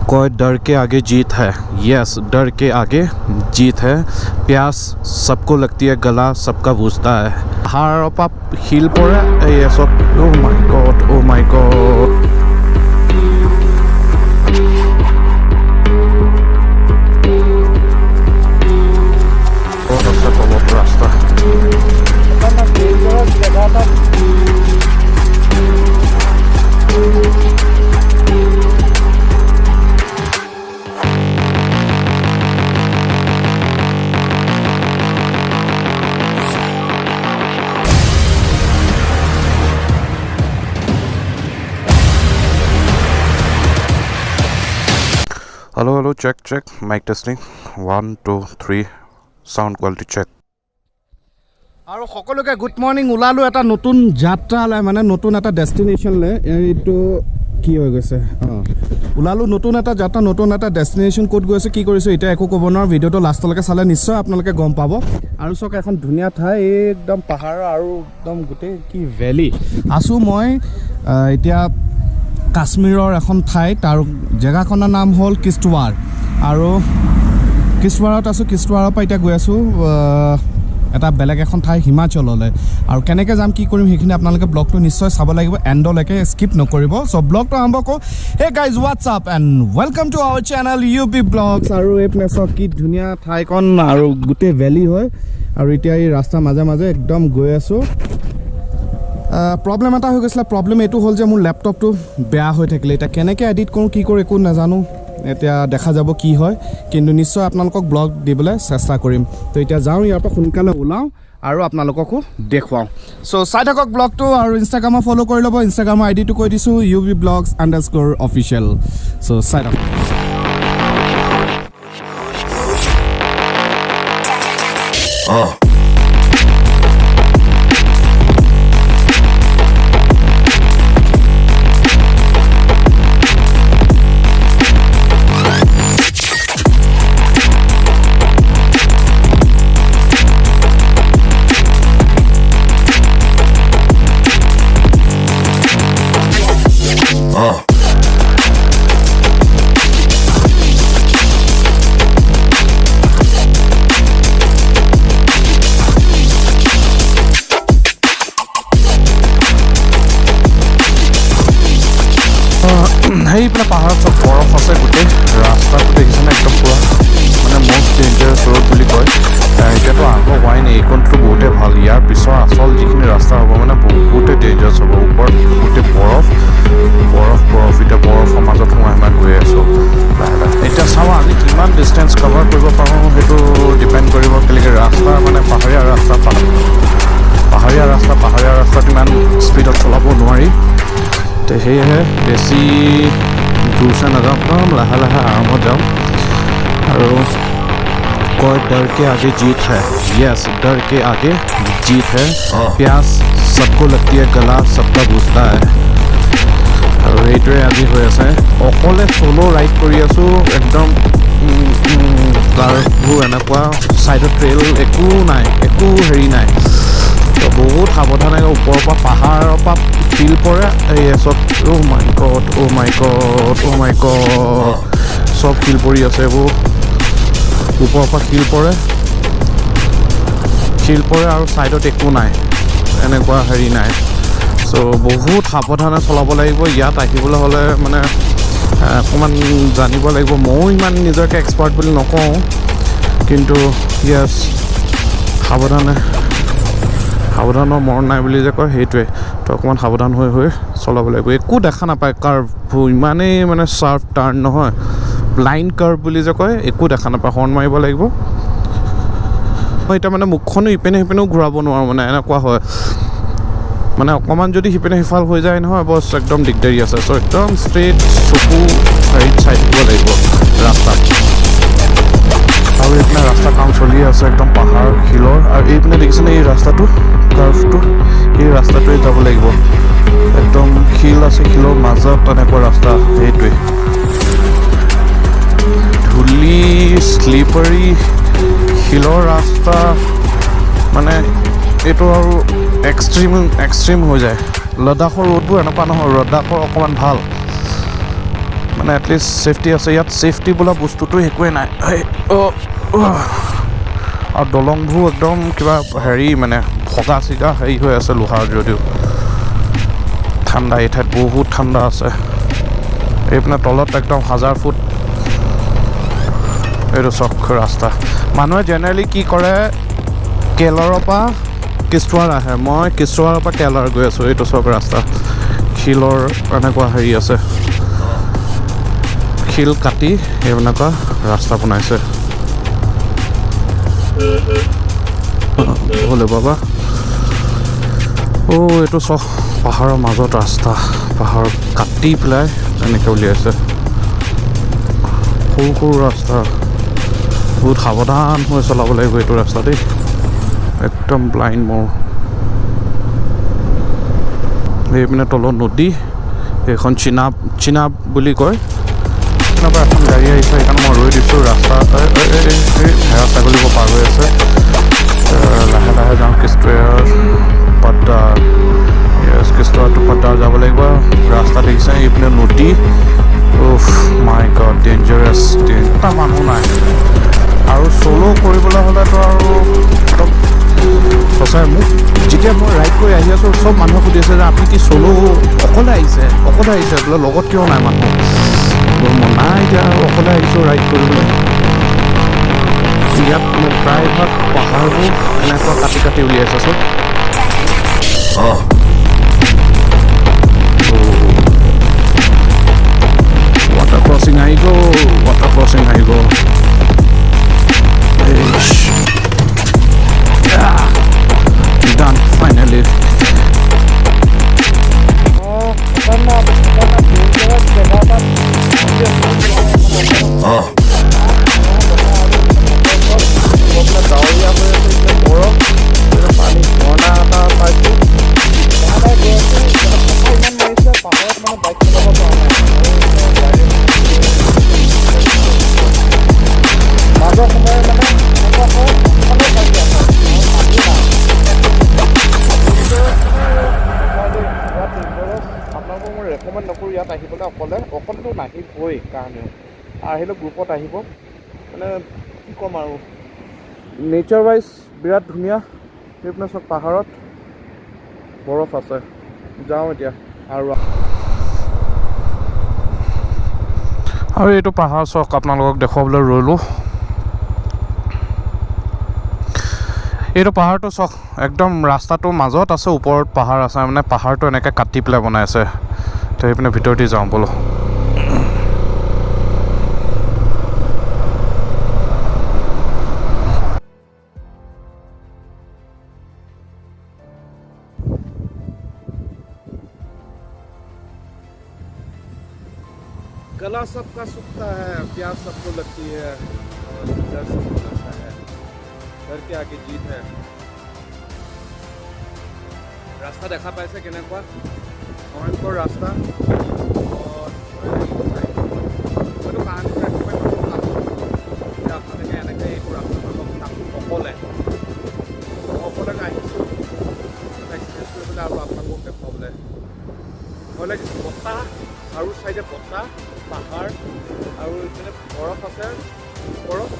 कोई डर के आगे जीत है यस डर के आगे जीत है प्यास सबको लगती है गला सबका बूझता है पहाड़ पर हिल पड़े ये सब ओ माय गॉड बहुत अच्छा तलब रास्ता Hello, check, mic testing, 1, 2, 3, sound quality check. আৰু সকলোকে গুড মৰ্নিং ওলালো এটা নতুন যাত্ৰালৈ মানে নতুন এটা ডেষ্টিনেশ্যনলৈ এইটো কি হৈ গৈছে ওলালো নতুন এটা যাত্ৰা নতুন এটা ডেষ্টিনেশ্যন ক'ত গৈছে কি কৰিছে এতিয়া একো ক'ব নোৱাৰো ভিডিঅ'টো লাষ্টলৈকে চালে নিশ্চয় আপোনালোকে গম পাব আৰু চক এখন ধুনীয়া ঠাই একদম পাহাৰ আৰু একদম গোটেই কি ভেলি আছো মই এতিয়া কাশ্মীৰৰ এখন ঠাই তাৰ জেগাখনৰ নাম হ'ল কিস্তৱাৰ আৰু কিস্তৱাৰত আছো কিস্তৱাৰৰ পৰা এতিয়া গৈ আছো এটা বেলেগ এখন ঠাই হিমাচললৈ আৰু কেনেকৈ যাম কি কৰিম সেইখিনি আপোনালোকে ব্লগটো নিশ্চয় চাব লাগিব এণ্ডলৈকে স্কিপ নকৰিব চ' ব্লগটো আৰম্ভ কৰোঁ hey guys what's up and welcome to our channel UBVlogs আৰু এই প্লেচৰ কি ধুনীয়া ঠাইখন আৰু গোটেই ভেলি হয় আৰু এতিয়া এই ৰাস্তাৰ মাজে মাজে একদম গৈ আছোঁ প্ৰব্লেম এটা হৈ গৈছিলে প্ৰব্লেম এইটো হ'ল যে মোৰ লেপটপটো বেয়া হৈ থাকিলে এতিয়া কেনেকৈ এডিট কৰোঁ কি কৰোঁ একো নাজানো এতিয়া দেখা যাব কি হয় কিন্তু নিশ্চয় আপোনালোকক ব্লগ দিবলৈ চেষ্টা কৰিম তো এতিয়া যাওঁ ইয়াৰ পৰা সোনকালে ওলাওঁ আৰু আপোনালোককো দেখুৱাওঁ চ' চাই থাকক ব্লগটো আৰু ইনষ্টাগ্ৰামত ফ'ল' কৰি ল'ব ইনষ্টাগ্ৰামৰ আইডিটো কৈ দিছোঁ UBVlogs_official চ' চাই থাকক সেইপিনে পাহাৰত চব বৰফ আছে গোটেই ৰাস্তাটো দেখিছেনে একদম পুৰা মানে মষ্ট ডেঞ্জাৰাছ ৰোড বুলি কয় এতিয়াতো আৰম্ভ হোৱাই নাই এইকণটো বহুতেই ভাল ইয়াৰ পিছৰ আচল যিখিনি ৰাস্তা হ'ব মানে বহুতেই ডেঞ্জাৰাছ হ'ব ওপৰত গোটেই বৰফ এতিয়া বৰফৰ মাজত সোমাই গৈ আছোঁ এতিয়া চাওঁ আমি কিমান ডিষ্টেঞ্চ কভাৰ কৰিব পাৰোঁ সেইটো ডিপেণ্ড কৰিব কেলেকি ৰাস্তা মানে পাহাৰীয়া ৰাস্তাত ইমান স্পীডত চলাব নোৱাৰি তো সেয়েহে বেছি জোৰছে নাযাওঁ একদম লাহে লাহে আৰামত যাওঁ আৰু कोई डर के आगे जीत है यस डर के आगे जीत है प्यास सबको लगती है गला सबका बूझता है और এইটোৱে আজি হৈ আছে অকলে সোলো ৰাইড কৰি আছো একদম কাৰবোৰ এনেকুৱা সাইডত ট্ৰেইল একো হেৰি নাই তো বহুত সাৱধানে ওপৰৰ পৰা পাহাৰৰ পৰা ফিল পৰে এই চব ও মাই গড চব ফিল পৰি আছে এইবোৰ ওপৰৰ পৰা শিল পৰে আৰু ছাইডত একো নাই এনেকুৱা হেৰি নাই চ' বহুত সাৱধানে চলাব লাগিব ইয়াত আহিবলৈ হ'লে মানে অকণমান জানিব লাগিব ময়ো ইমান নিজকে এক্সপাৰ্ট বুলি নকওঁ কিন্তু ইয়াছ সাৱধানৰ মৰণ নাই বুলি যে কয় সেইটোৱে তো অকণমান সাৱধান হৈ চলাব লাগিব একো দেখা নাপায় কাৰ্ভবোৰ ইমানেই মানে শ্বাৰ্প টাৰ্ণ নহয় ব্লাইণ্ড কাৰ্ভ বুলি যে কয় একো দেখা নাপায় হৰ্ণ মাৰিব লাগিব মই এতিয়া মানে মুখখনো ইপিনে সিপিনেও ঘূৰাব নোৱাৰোঁ মানে এনেকুৱা হয় মানে অকণমান যদি সিপিনে সিফাল হৈ যায় নহয় বছ একদম দিগদাৰী আছে চ' একদম ষ্ট্ৰেইট চকু হেৰিত চাই থাকিব লাগিব ৰাস্তাত আৰু এইপিনে ৰাস্তা কাম চলি আছে একদম পাহাৰ শিলৰ আৰু এইপিনে দেখিছেনে এই ৰাস্তাটো কাৰ্ভটো এই ৰাস্তাটোৱে যাব লাগিব একদম শিল আছে শিলৰ মাজত তেনেকুৱা ৰাস্তা সেইটোৱে ধূলি স্লিপাৰী শিলৰ ৰাস্তা মানে এইটো আৰু এক্সট্ৰিম হৈ যায় লাডাখৰ ৰোডবোৰ এনেকুৱা নহয় লাডাখৰ অকণমান ভাল মানে এটলিষ্ট ছেফটি আছে ইয়াত। ছেফটি বোলা বস্তুটো একোৱে নাই। আৰু দলংবোৰ একদম কিবা হেৰি মানে ভগা চিগা হেৰি হৈ আছে লোহাৰ যদিও। ঠাণ্ডা এই ঠাইত বহুত ঠাণ্ডা আছে। এইপিনে তলত একদম 1000 ফুট এইটো চক ৰাস্তা। মানুহে জেনেৰেলি কি কৰে, কেলাৰৰ পৰা কিস্তৱাৰ আহে। মই কিস্তৱাৰৰ পৰা কেলাৰ গৈ আছোঁ। এইটো চক ৰাস্তা শিলৰ এনেকুৱা হেৰি আছে, শিল কাটি এনেকুৱা ৰাস্তা বনাইছে। ভলে বাবা। এইটো চক পাহাৰৰ মাজত ৰাস্তা, পাহাৰ কাটি পেলাই এনেকৈ উলিয়াইছে। সৰু সৰু ৰাস্তা, বহুত সাৱধান হৈ চলাব লাগিব এইটো ৰাস্তা দেই। একদম ব্লাইণ্ড মোৰ। এইপিনে তলত নদী, এইখন চিনাব বুলি কয়। এনেকুৱা এখন গাড়ী আহিছে, সেইকাৰণে মই ৰৈ দিছোঁ। ৰাস্তা ভেড়া ছাগলীবোৰ পাৰ হৈ আছে। লাহে লাহে যাওঁ কিস্তৱাৰ পাদ্দাৰ। কিস্তৱাৰ টু পাদ্দাৰ যাব লাগিব। ৰাস্তা দেখিছে, এইপিনে নদী। মাই গড, ডেঞ্জাৰাছ। এটা মানুহ নাই। আৰু চ'ল' কৰিবলৈ হ'লেতো আৰু একদম সঁচাই মোক যেতিয়া মই ৰাইড কৰি আহি আছোঁ, চব মানুহে সুধি আছে যে আপুনি কি চ'ল' অকলে আহিছে বোলে, লগত কিয় নাই মানুহ? মই নাই, এতিয়া অকলে আহিছোঁ ৰাইড কৰিবলৈ। ইয়াত মোৰ প্ৰায়ভাগ পাহাৰবোৰ এনেকুৱা কাটি কাটি উলিয়াইছে চব। ৱাটাৰ ক্ৰচিং আহিব, ৱাটাৰ ক্ৰচিং আহিব। Done finally. ৰেকমেণ্ড নকৰোঁ ইয়াত আহিবলৈ অকলেতো নাহিবই কাৰণেও। আহিলে গ্ৰুপত আহিব। মানে কি ক'ম আৰু, নেচাৰ ৱাইজ বিৰাট ধুনীয়া। সেইপিনে চব পাহাৰত বৰফ আছে। যাওঁ এতিয়া আৰু এইটো পাহাৰ চক আপোনালোকক দেখুৱাবলৈ ৰ'লোঁ। এইটো পাহাৰটো চক একদম ৰাস্তাটোৰ মাজত আছে, ওপৰত পাহাৰ আছে। মানে পাহাৰটো এনেকৈ কাটি পেলাই বনাই আছে। তো সেইপিনে ভিতৰতে যাওঁ ব'লো। गला सबका सूखता है, प्यास सबको लगती है, और डर सबको लगता है। डर के आगे जीत है। रास्ता देखा पाइছে কেনেকুৱা ভয়ংকৰ ৰাস্তা। আপোনালোকে এনেকৈ এইটো ৰাস্তাটো অকলে আহিছোঁ এক্সপিৰিয়েঞ্চ কৰিবলৈ আৰু আপোনালোকক দেখুৱাবলৈ। ভয় লাগিছে। বতাহ আৰু চাইডে বতাহ, পাহাৰ আৰু এইপিনে বৰফ আছে। বৰফ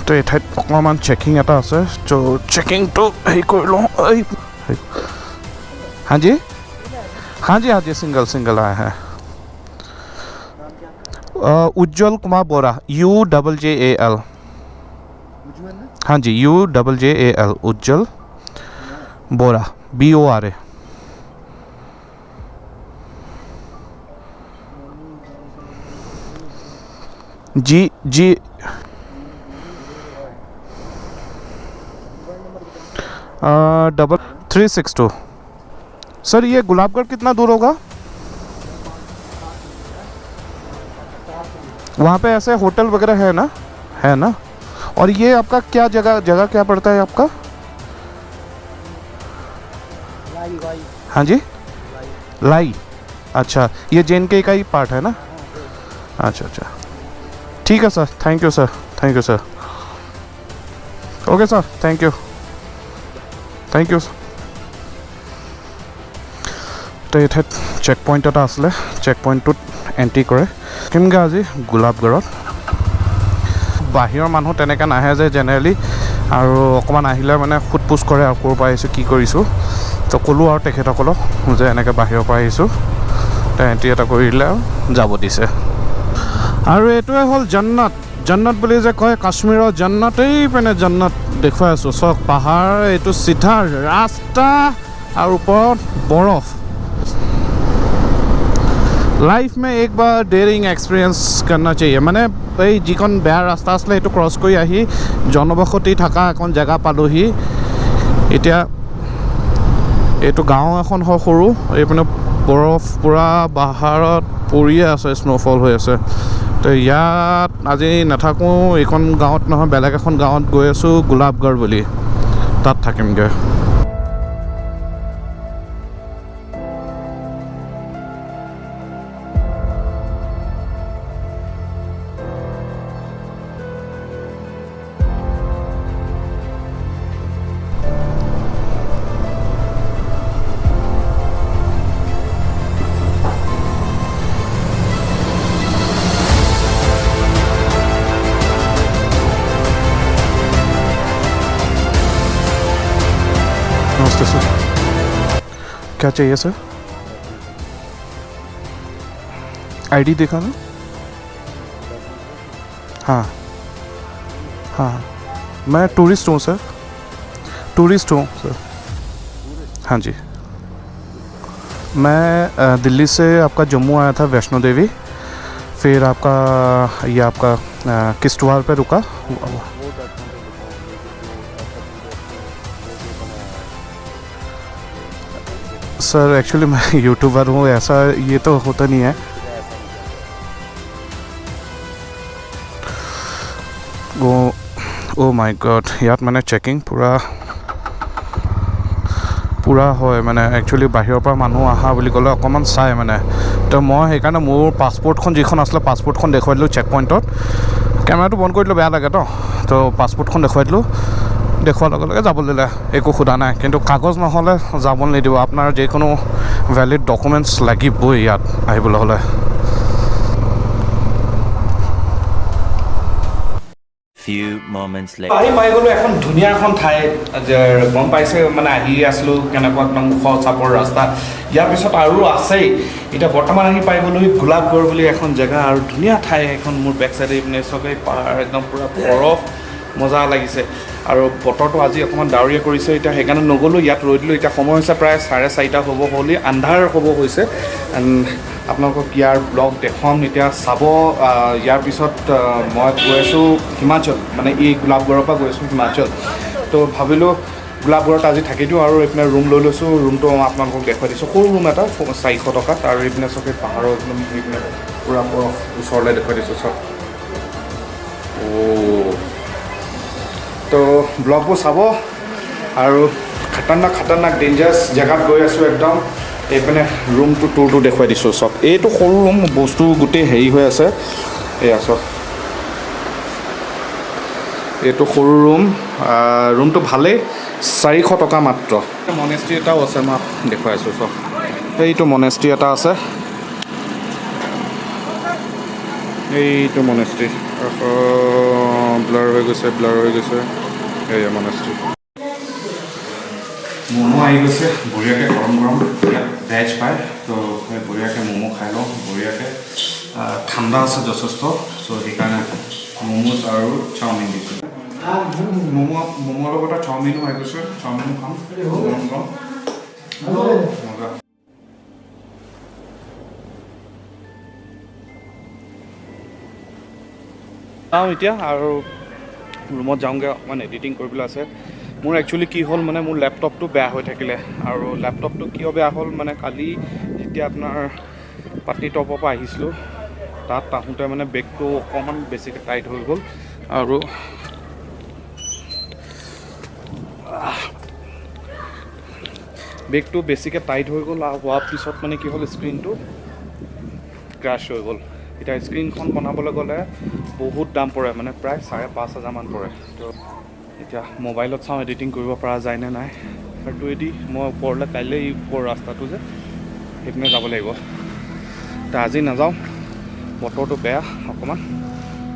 তো এই ঠাইত অকণমান চেকিং এটা আছে। চ' চেকিংটো হেৰি কৰি লওঁ। हाँ जी सिंगल आया है। उज्जवल कुमार बोरा, UJJAL। हाँ जी, UJJAL, उज्जवल बोरा, BORA। जी 362। सर ये गुलाबगढ़ कितना दूर होगा? वहाँ पे ऐसे होटल वगैरह है ना? और ये आपका क्या जगह क्या पड़ता है आपका? हाँ जी, लाई। अच्छा, ये JNK का ही पार्ट है ना? अच्छा, ठीक है sir, thank you sir. Okay sir, thank you. Thank you তো এই ঠাইত চেক পইণ্ট এটা আছিলে চেক পইণ্টটোত এণ্ট্ৰি কৰে কিমগৈ আজি গোলাপগড়ত বাহিৰৰ মানুহ তেনেকৈ নাহে যে জেনেৰেলি আৰু অকণমান আহিলে মানে সোধ পোছ কৰে আৰু ক'ৰ পৰা আহিছোঁ কি কৰিছোঁ তো ক'লোঁ আৰু তেখেতসকলক যে এনেকৈ বাহিৰৰ পৰা আহিছোঁ তো এণ্ট্ৰি এটা কৰিলে আৰু যাব দিছে আৰু এইটোৱে হ'ল জন্নত জন্নত বুলি যে কয় কাশ্মীৰৰ জন্নতেই মানে জন্নত দেখুৱাই আছোঁ চাওক পাহাৰ এইটো চিধা ৰাস্তা আৰু ওপৰত বৰফ लाइफ में एक बार डेयरिंग एक्सपीरियंस करना चाहिए मैंने এই যিখন বেয়া ৰাস্তা আছিলে সেইটো ক্ৰছ কৰি আহি জনবসতি থকা এখন জেগা পালোহি এতিয়া এইটো গাঁও এখন হয় সৰু এইপিনে বৰফ পূৰা পাহাৰত পৰিয়ে আছে স্ন'ফল হৈ আছে তো ইয়াত আজি নাথাকোঁ এইখন গাঁৱত নহয় বেলেগ এখন গাঁৱত গৈ আছোঁ গোলাপগড় বুলি তাত থাকিমগৈ सर क्या चाहिए सर आईडी देखा ना हाँ हाँ मैं टूरिस्ट हूँ सर टूरिस्ट हूँ सर हाँ जी मैं दिल्ली से आपका जम्मू आया था वैष्णो देवी फिर आपका ये आपका किश्तवाड़ पे रुका सर एक्चुअली मैं यूट्यूबर हूँ ऐसा ये तो होता नहीं है ओ माय गॉड यार मैंने चेकिंग पूरा হয় মানে একচুয়ালি বাহিৰৰ পৰা মানুহ আহা বুলি ক'লে অকণমান চাই মানে তো মই সেইকাৰণে মোৰ পাছপোৰ্টখন যিখন আছিলে পাছপোৰ্টখন দেখুৱাই দিলোঁ চেক পইণ্টত কেমেৰাটো বন্ধ কৰি দিলোঁ বেয়া লাগে তো পাছপোৰ্টখন দেখুৱাই দিলোঁ দেখুৱাৰ লগে লগে যাব দিলে একো সোধা নাই কিন্তু কাগজ নহ'লে যাব নিদিব আপোনাৰ যিকোনো ভ্যালিড ডকুমেণ্টছ লাগিবই ইয়াত আহিবলৈ হ'লে few moments later আহি পাই গ'লো এখন ধুনীয়া এখন ঠাই গম পাইছে মানে আহি আছিলোঁ কেনেকুৱা একদম ওখ চাপৰ ৰাস্তা ইয়াৰ পিছত আৰু আছেই এতিয়া বৰ্তমান আহি পাই গ'লো গোলাপগড় বুলি এখন জেগা আৰু ধুনীয়া ঠাই এখন মোৰ বেক চাইডে ইপিনে চবেই পাহাৰ একদম পূৰা বৰফ মজা লাগিছে আৰু বতৰটো আজি অকণমান ডাৱৰীয়া কৰিছে এতিয়া সেইকাৰণে নগ'লোঁ ইয়াত ৰৈ দিলোঁ এতিয়া সময় হৈছে প্ৰায় 4:30 হ'ব হ'লি আন্ধাৰ হ'ব হৈছে আপোনালোকক ইয়াৰ ব্লগ দেখুৱাম এতিয়া চাব ইয়াৰ পিছত মই গৈ আছোঁ হিমাচল মানে এই গোলাপগড়ৰ পৰা গৈ আছোঁ হিমাচল তো ভাবিলোঁ গোলাপগড়ত আজি থাকি দিওঁ আৰু এইপিনে ৰুম লৈ লৈছোঁ ৰুমটো আপোনালোকক দেখুৱাই দিছোঁ সৰু ৰুম এটা 400 টকাত আৰু এইপিনে চবেই পাহাৰৰ একদম এইপিনে পূৰা বৰফ ওচৰলৈ দেখুৱাই দিছোঁ চব তো ব্লগবোৰ চাব আৰু খাটাৰনাক ডেঞ্জাৰাছ জেগাত গৈ আছোঁ একদম এইপিনে ৰুমটো টুৰটো দেখুৱাই দিছোঁ চব এইটো সৰু ৰুম বস্তু গোটেই হেৰি হৈ আছে এয়া চব এইটো সৰু ৰুমটো ভালেই 400 টকা মাত্ৰ মনেষ্ট্ৰি এটাও আছে মই দেখুৱাই আছোঁ চব এইটো মনেষ্ট্ৰি এটা আছে এইটো মনেষ্ট্ৰি ব্লাৰ হৈ গৈছে এয়া মনেষ্ট্ৰি মোমো আহি গৈছে বঢ়িয়াকৈ গৰম ভেজ পায় তো বঢ়িয়াকৈ মোমো খাই লওঁ বঢ়িয়াকৈ ঠাণ্ডা আছে যথেষ্ট চ' সেইকাৰণে মোমোজ আৰু চাওমিন দিছোঁ মোমোৰ লগত চাওমিনো আহি গৈছে চাওমিনো খাম মজা এতিয়া আৰু ৰুমত যাওঁগৈ অকণমান এডিটিং কৰিবলৈ আছে মোৰ একচুৱেলি কি হ'ল মানে মোৰ লেপটপটো বেয়া হৈ থাকিলে আৰু লেপটপটো কিয় বেয়া হ'ল মানে কালি যেতিয়া আপোনাৰ পাটনিটপৰ পৰা আহিছিলোঁ তাত আহোঁতে মানে বেগটো অকণমান বেছিকৈ টাইট হৈ গ'ল আৰু বেগটো বেছিকৈ টাইট হৈ গ'ল আৰু হোৱাৰ পিছত মানে কি হ'ল স্ক্ৰীনটো ক্ৰাছ হৈ গ'ল এতিয়া স্ক্ৰীনখন বনাবলৈ গ'লে বহুত দাম পৰে মানে প্ৰায় 5,500 মান পৰে তো এতিয়া মোবাইলত চাওঁ এডিটিং কৰিব পৰা যায় নে নাই আৰু এদি মই ওপৰলৈ কাইলৈ এই ওপৰ ৰাস্তাটো যে সেইপিনে যাব লাগিব তো আজি নাযাওঁ বতৰটো বেয়া অকণমান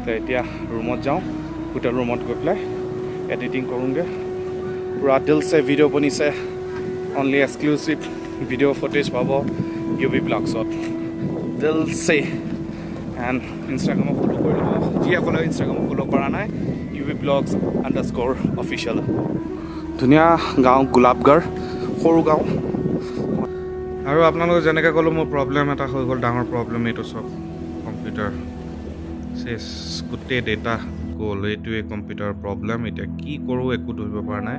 তো এতিয়া ৰুমত যাওঁ হোটেল ৰুমত গৈ পেলাই এডিটিং কৰোঁগৈ পূৰা দিলছে ভিডিঅ' বনিছে অনলি এক্সক্লুচিভ ভিডিঅ' ফুটেজ পাব UBVlogsত দিলছে এণ্ড ইনষ্টাগ্ৰামত ফ'ল' কৰি ল'ব যিসকলে ইনষ্টাগ্ৰামত ফ'ল' কৰা নাই UBVlogs_official ধুনীয়া গাঁও গোলাপগাৰ সৰু গাঁও আৰু আপোনালোকে যেনেকৈ ক'লোঁ মোৰ প্ৰব্লেম এটা হৈ গ'ল ডাঙৰ প্ৰব্লেম এইটো চব কম্পিউটাৰ গোটেই ডেটা গ'ল এইটোৱে কম্পিউটাৰ প্ৰব্লেম এতিয়া কি কৰোঁ একো ধৰিব পৰা নাই